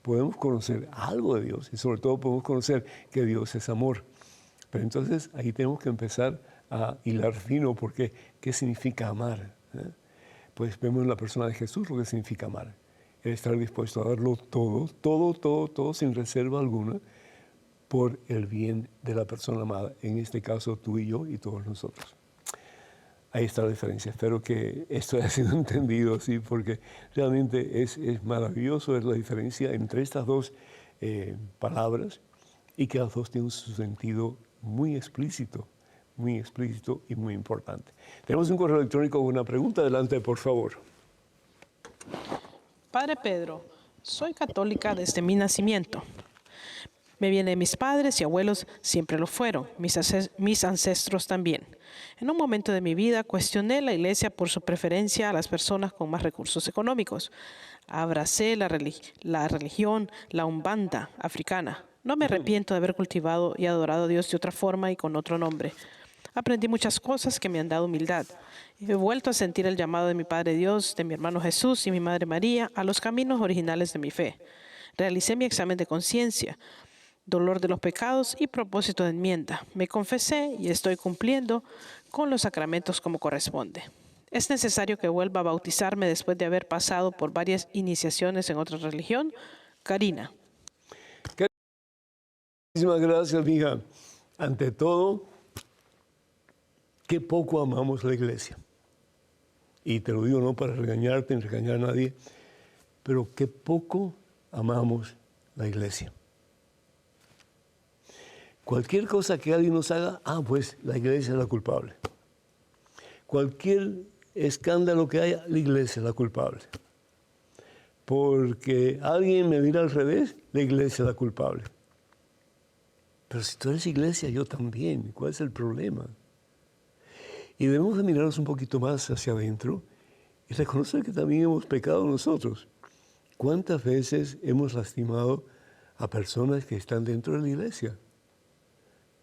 Podemos conocer algo de Dios y sobre todo podemos conocer que Dios es amor. Pero entonces ahí tenemos que empezar a hilar fino, porque ¿qué significa amar? Pues vemos en la persona de Jesús lo que significa amar. El estar dispuesto a darlo todo, sin reserva alguna, por el bien de la persona amada. En este caso, tú y yo y todos nosotros. Ahí está la diferencia. Espero que esto haya sido entendido, ¿sí? Porque realmente es maravilloso ver la diferencia entre estas dos palabras, y que las dos tienen su sentido muy explícito y muy importante. Tenemos un correo electrónico con una pregunta. Adelante, por favor. Padre Pedro, soy católica desde mi nacimiento. Me viene de mis padres y abuelos, siempre lo fueron, mis ancestros también. En un momento de mi vida cuestioné la Iglesia por su preferencia a las personas con más recursos económicos. Abracé la religión, la Umbanda africana. No me arrepiento de haber cultivado y adorado a Dios de otra forma y con otro nombre. Aprendí muchas cosas que me han dado humildad. He vuelto a sentir el llamado de mi Padre Dios, de mi hermano Jesús y mi Madre María a los caminos originales de mi fe. Realicé mi examen de conciencia, dolor de los pecados y propósito de enmienda. Me confesé y estoy cumpliendo con los sacramentos como corresponde. ¿Es necesario que vuelva a bautizarme después de haber pasado por varias iniciaciones en otra religión? Karina. Muchísimas gracias, mija. Ante todo, qué poco amamos la iglesia. Y te lo digo no para regañarte ni regañar a nadie, pero qué poco amamos la iglesia. Cualquier cosa que alguien nos haga, pues la iglesia es la culpable. Cualquier escándalo que haya, la iglesia es la culpable. Porque alguien me mira al revés, la iglesia es la culpable. Pero si tú eres iglesia, yo también. ¿Cuál es el problema? Y debemos de mirarnos un poquito más hacia adentro y reconocer que también hemos pecado nosotros. ¿Cuántas veces hemos lastimado a personas que están dentro de la iglesia?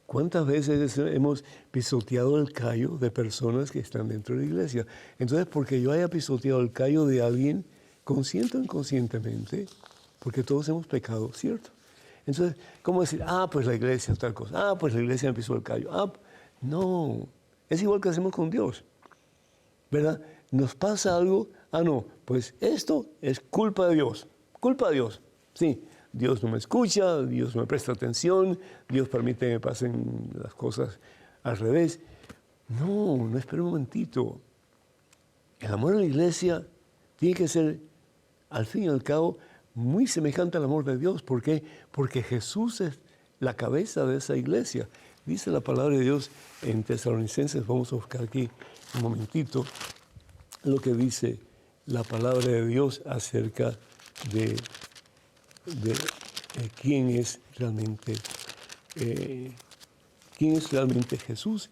¿Cuántas veces hemos pisoteado el callo de personas que están dentro de la iglesia? Entonces, porque yo haya pisoteado el callo de alguien, consciente o inconscientemente, porque todos hemos pecado, ¿cierto? Entonces, ¿cómo decir? Pues la iglesia, tal cosa. Pues la iglesia me pisó el callo. No, es igual que hacemos con Dios, ¿verdad? Nos pasa algo, no, pues esto es culpa de Dios. Culpa de Dios, sí. Dios no me escucha, Dios no me presta atención, Dios permite que me pasen las cosas al revés. No, espera un momentito. El amor a la iglesia tiene que ser, al fin y al cabo, muy semejante al amor de Dios. ¿Por qué? Porque Jesús es la cabeza de esa iglesia. Dice la palabra de Dios en Tesalonicenses, vamos a buscar aquí un momentito, lo que dice la palabra de Dios acerca de quién es realmente Jesús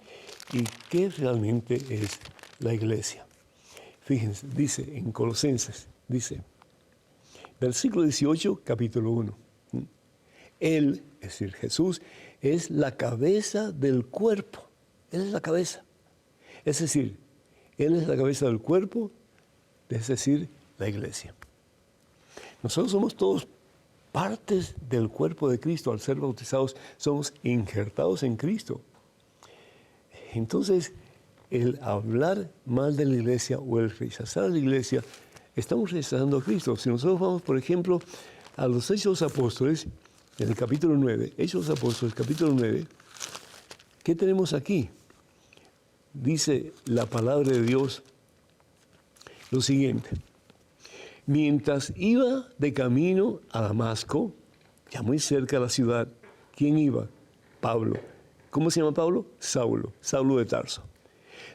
y qué realmente es la iglesia. Fíjense, dice en Colosenses, dice, versículo 18, capítulo 1. Él, es decir, Jesús, es la cabeza del cuerpo. Él es la cabeza. Es decir, Él es la cabeza del cuerpo, es decir, la iglesia. Nosotros somos todos partes del cuerpo de Cristo. Al ser bautizados, somos injertados en Cristo. Entonces, el hablar mal de la iglesia o el rechazar a la iglesia, estamos rechazando a Cristo. Si nosotros vamos, por ejemplo, a los Hechos Apóstoles, en el capítulo 9, Hechos Apóstoles, capítulo 9, ¿qué tenemos aquí? Dice la palabra de Dios lo siguiente. Mientras iba de camino a Damasco, ya muy cerca de la ciudad, ¿quién iba? Pablo. ¿Cómo se llama Pablo? Saulo de Tarso.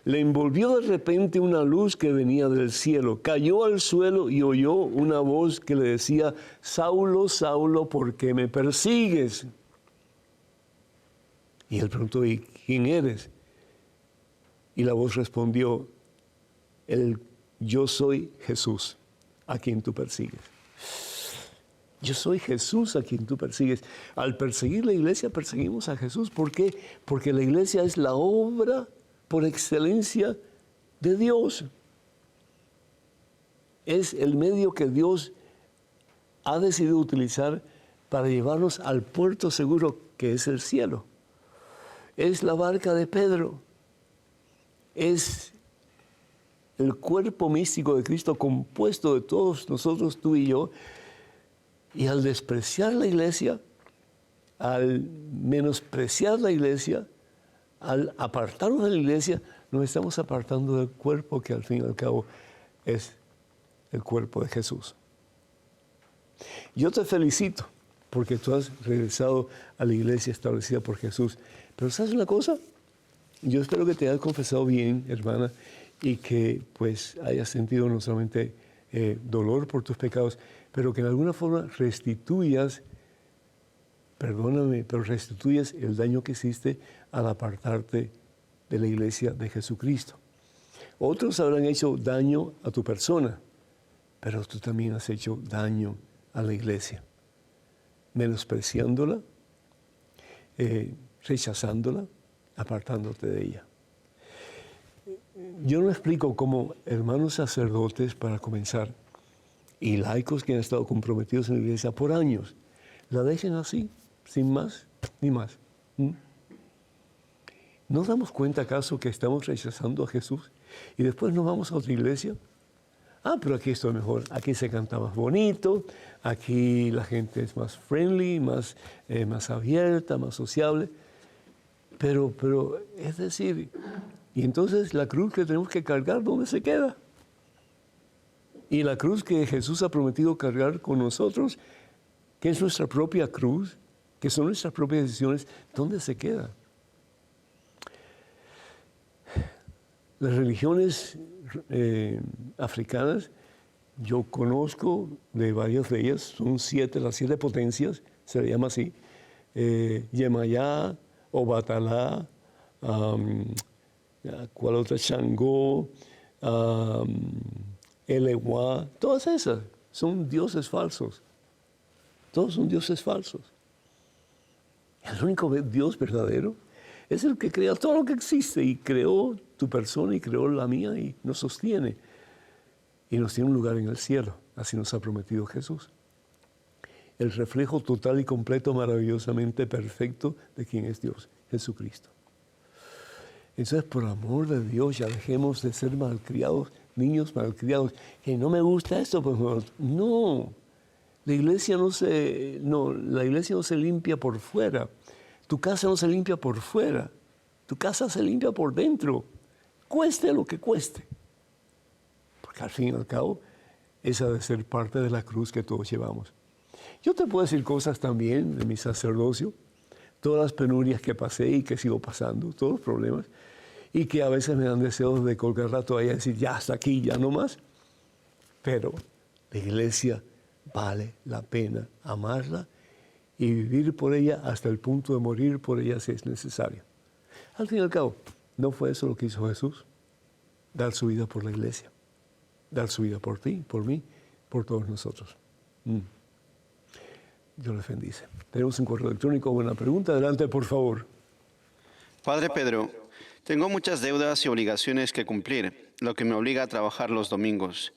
Le envolvió de repente una luz que venía del cielo. Cayó al suelo y oyó una voz que le decía, Saulo, Saulo, ¿por qué me persigues? Y él preguntó, ¿y quién eres? Y la voz respondió, yo soy Jesús, a quien tú persigues. Yo soy Jesús a quien tú persigues. Al perseguir la iglesia, perseguimos a Jesús. ¿Por qué? Porque la iglesia es la obra por excelencia de Dios. Es el medio que Dios ha decidido utilizar para llevarnos al puerto seguro que es el cielo. Es la barca de Pedro. Es el cuerpo místico de Cristo compuesto de todos nosotros, tú y yo. Y al despreciar la iglesia, al menospreciar la iglesia, al apartarnos de la iglesia, nos estamos apartando del cuerpo que al fin y al cabo es el cuerpo de Jesús. Yo te felicito porque tú has regresado a la iglesia establecida por Jesús. Pero ¿sabes una cosa? Yo espero que te hayas confesado bien, hermana, y que pues hayas sentido no solamente dolor por tus pecados, pero que en alguna forma restituyas, perdóname, pero restituyas el daño que hiciste al apartarte de la iglesia de Jesucristo. Otros habrán hecho daño a tu persona, pero tú también has hecho daño a la iglesia, menospreciándola, rechazándola, apartándote de ella. yo no explico cómo hermanos sacerdotes, para comenzar, y laicos que han estado comprometidos en la iglesia por años, la dejen así, sin más ni más. ¿No damos cuenta acaso que estamos rechazando a Jesús y después nos vamos a otra iglesia? Ah, pero aquí estoy mejor, aquí se canta más bonito, aquí la gente es más friendly, más abierta, más sociable. Pero es decir, y entonces la cruz que tenemos que cargar, ¿dónde se queda? Y la cruz que Jesús ha prometido cargar con nosotros, que es nuestra propia cruz, que son nuestras propias decisiones, ¿dónde se queda? Las religiones africanas, yo conozco de varias de ellas, son las 7 potencias, se le llama así, Yemayá, Obatalá, ¿cuál otra? Shango, Eleguá, todas esas son dioses falsos. Todos son dioses falsos. El único Dios verdadero es el que crea todo lo que existe y creó tu persona y creó la mía y nos sostiene. Y nos tiene un lugar en el cielo. Así nos ha prometido Jesús. El reflejo total y completo, maravillosamente perfecto de quien es Dios, Jesucristo. Entonces, por amor de Dios, ya dejemos de ser malcriados, niños malcriados. Que no me gusta esto, pues no. La iglesia no se limpia por fuera. Tu casa no se limpia por fuera. Tu casa se limpia por dentro. Cueste lo que cueste. Porque al fin y al cabo, esa debe ser parte de la cruz que todos llevamos. Yo te puedo decir cosas también de mi sacerdocio, todas las penurias que pasé y que sigo pasando, todos los problemas, y que a veces me dan deseos de colgar la toalla y decir, ya hasta aquí, ya no más. Pero la iglesia vale la pena amarla y vivir por ella hasta el punto de morir por ella si es necesario. Al fin y al cabo, ¿no fue eso lo que hizo Jesús? Dar su vida por la iglesia, dar su vida por ti, por mí, por todos nosotros. Dios les bendice. Tenemos un correo electrónico, buena pregunta. Adelante, por favor. Padre Pedro, tengo muchas deudas y obligaciones que cumplir, lo que me obliga a trabajar los domingos.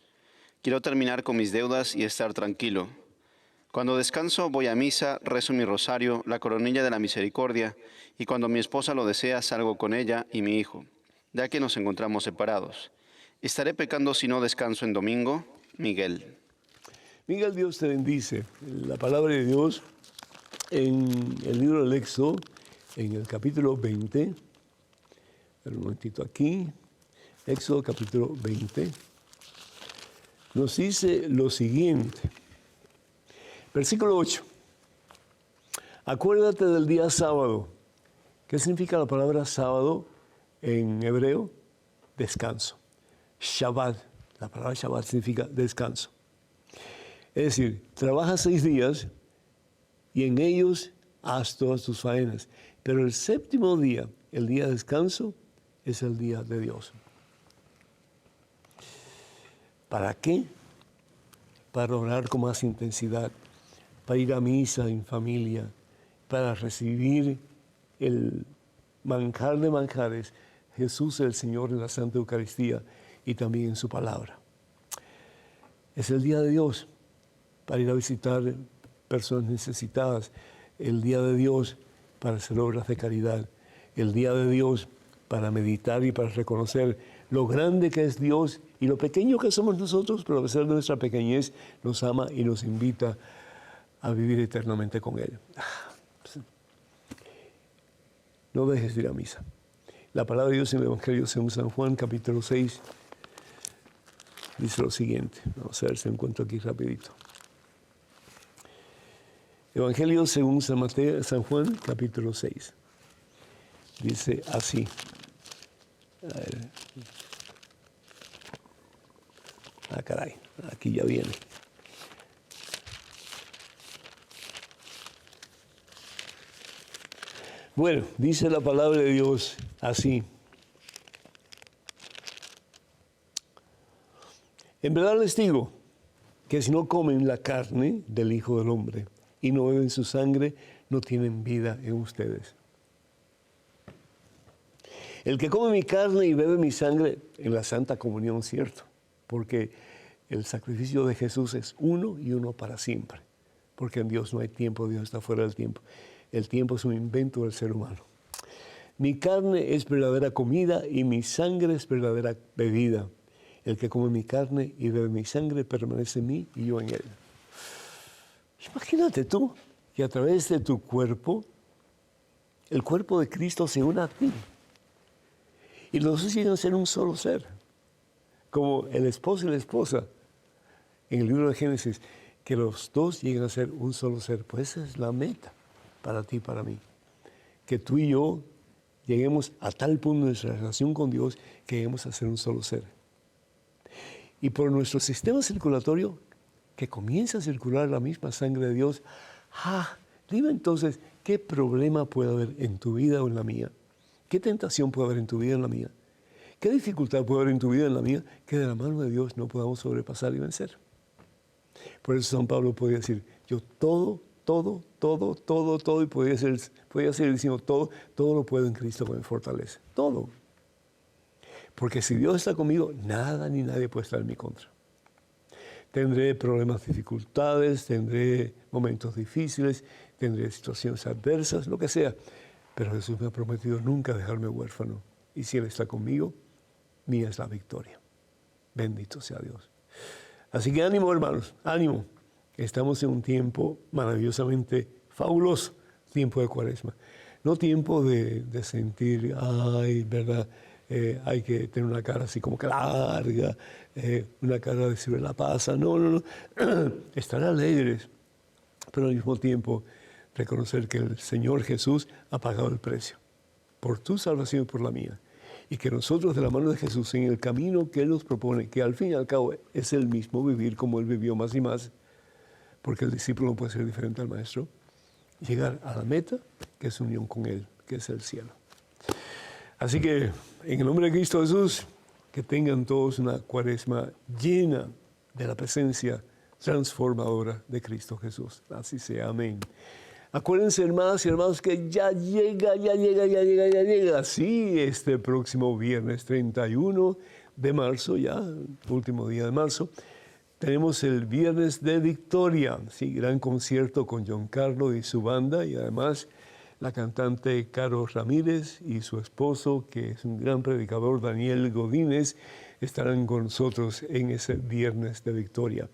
Quiero terminar con mis deudas y estar tranquilo. Cuando descanso voy a misa, rezo mi rosario, la coronilla de la misericordia, y cuando mi esposa lo desea salgo con ella y mi hijo, ya que nos encontramos separados. ¿Estaré pecando si no descanso en domingo? Miguel. Miguel, Dios te bendice. La palabra de Dios en el libro del Éxodo, en el capítulo 20, un momentito aquí, Éxodo capítulo 20, nos dice lo siguiente. Versículo 8. Acuérdate del día sábado. ¿Qué significa la palabra sábado en hebreo? Descanso. Shabbat. La palabra Shabbat significa descanso. Es decir, trabaja 6 días y en ellos haz todas tus faenas. Pero el séptimo día, el día de descanso, es el día de Dios. ¿Para qué? Para orar con más intensidad, para ir a misa en familia, para recibir el manjar de manjares, Jesús el Señor en la Santa Eucaristía y también en su palabra. Es el día de Dios para ir a visitar personas necesitadas, el día de Dios para hacer obras de caridad, el día de Dios para meditar y para reconocer lo grande que es Dios y lo pequeño que somos nosotros, pero a pesar de nuestra pequeñez nos ama y nos invita a vivir eternamente con Él. No dejes de ir a misa. La palabra de Dios en el Evangelio según San Juan, capítulo 6, dice lo siguiente. Vamos a ver si encuentro aquí rapidito. Evangelio según San Juan, capítulo 6. Dice así. A ver. Ah, caray, aquí ya viene. Bueno, dice la palabra de Dios así. En verdad les digo que si no comen la carne del Hijo del Hombre y no beben su sangre, no tienen vida en ustedes. El que come mi carne y bebe mi sangre en la Santa Comunión, cierto, porque el sacrificio de Jesús es uno y uno para siempre, porque en Dios no hay tiempo, Dios está fuera del tiempo. El tiempo es un invento del ser humano. Mi carne es verdadera comida y mi sangre es verdadera bebida. El que come mi carne y bebe mi sangre permanece en mí y yo en él. Imagínate tú que a través de tu cuerpo, el cuerpo de Cristo se une a ti. Y los dos llegan a ser un solo ser, como el esposo y la esposa. En el libro de Génesis, que los dos llegan a ser un solo ser. Pues esa es la meta para ti y para mí. Que tú y yo lleguemos a tal punto de nuestra relación con Dios que lleguemos a ser un solo ser. Y por nuestro sistema circulatorio, que comienza a circular la misma sangre de Dios, dime entonces, ¿qué problema puede haber en tu vida o en la mía? ¿Qué tentación puede haber en tu vida o en la mía? ¿Qué dificultad puede haber en tu vida o en la mía que de la mano de Dios no podamos sobrepasar y vencer? Por eso San Pablo podía decir, yo todo, y podía seguir diciendo todo lo puedo en Cristo que me fortalece. Todo. Porque si Dios está conmigo, nada ni nadie puede estar en mi contra. Tendré problemas, dificultades, tendré momentos difíciles, tendré situaciones adversas, lo que sea. Pero Jesús me ha prometido nunca dejarme huérfano. Y si Él está conmigo, mía es la victoria. Bendito sea Dios. Así que ánimo, hermanos, ánimo. Estamos en un tiempo maravillosamente fabuloso, tiempo de Cuaresma. No tiempo de sentir, ¿verdad? Hay que tener una cara así como que larga, una cara de si la pasa. No. Estar alegres, pero al mismo tiempo reconocer que el Señor Jesús ha pagado el precio por tu salvación y por la mía. Y que nosotros, de la mano de Jesús, en el camino que Él nos propone, que al fin y al cabo es el mismo, vivir como Él vivió más y más, porque el discípulo no puede ser diferente al Maestro, llegar a la meta, que es unión con Él, que es el cielo. Así que, en el nombre de Cristo Jesús, que tengan todos una Cuaresma llena de la presencia transformadora de Cristo Jesús. Así sea, amén. Acuérdense, hermanas y hermanos, que ya llega. Sí, este próximo viernes 31 de marzo, ya, último día de marzo, tenemos el Viernes de Victoria. Sí, gran concierto con John Carlo y su banda, y además la cantante Caro Ramírez y su esposo, que es un gran predicador, Daniel Godínez, estarán con nosotros en ese Viernes de Victoria.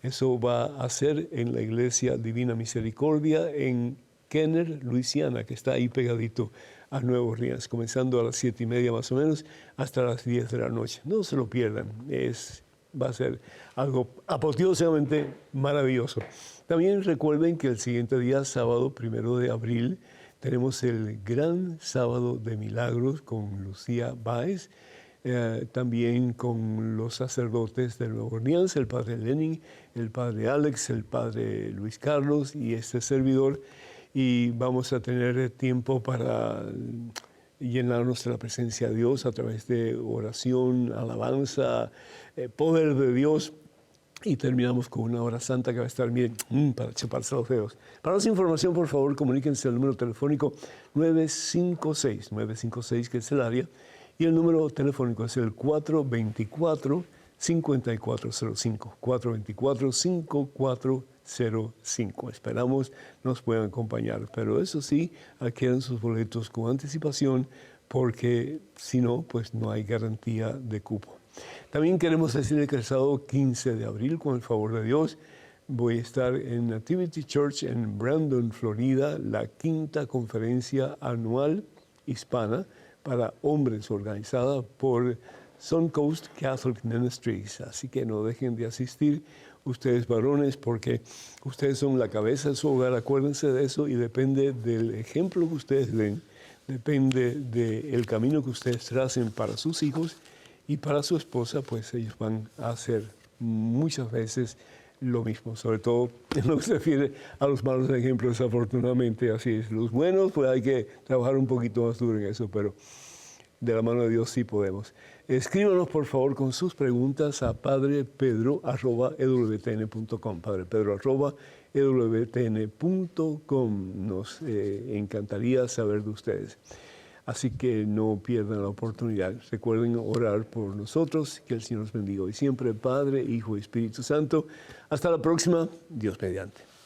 Eso va a ser en la Iglesia Divina Misericordia en Kenner, Luisiana, que está ahí pegadito a Nueva Orleans, comenzando a las 7:30 más o menos hasta las 10 de la noche. No se lo pierdan, va a ser algo apoteósicamente maravilloso. También recuerden que el siguiente día, sábado 1 de abril, tenemos el gran sábado de milagros con Lucía Báez, también con los sacerdotes de Nueva Orleans, el padre Lenin, el padre Alex, el padre Luis Carlos y este servidor. Y vamos a tener tiempo para llenarnos de la presencia de Dios a través de oración, alabanza, poder de Dios. Y terminamos con una hora santa que va a estar bien para chuparse los dedos. Para más información, por favor, comuníquense al número telefónico 956, que es el área, y el número telefónico es el 424-5405, 424-5405. Esperamos nos puedan acompañar, pero eso sí, adquieran sus boletos con anticipación, porque si no, pues no hay garantía de cupo. También queremos decirle que el sábado 15 de abril, con el favor de Dios, voy a estar en Nativity Church en Brandon, Florida, la 5ª conferencia anual hispana para hombres organizada por Suncoast Catholic Ministries. Así que no dejen de asistir ustedes varones, porque ustedes son la cabeza de su hogar, acuérdense de eso, y depende del ejemplo que ustedes den, depende del camino que ustedes tracen para sus hijos y para su esposa, pues ellos van a hacer muchas veces lo mismo, sobre todo en lo que se refiere a los malos ejemplos, desafortunadamente así es. Los buenos, pues hay que trabajar un poquito más duro en eso, pero de la mano de Dios sí podemos. Escríbanos, por favor, con sus preguntas a padrepedro@ewtn.com, padrepedro@ewtn.com. Nos encantaría saber de ustedes. Así que no pierdan la oportunidad. Recuerden orar por nosotros. Que el Señor nos bendiga hoy siempre, Padre, Hijo y Espíritu Santo. Hasta la próxima. Dios mediante.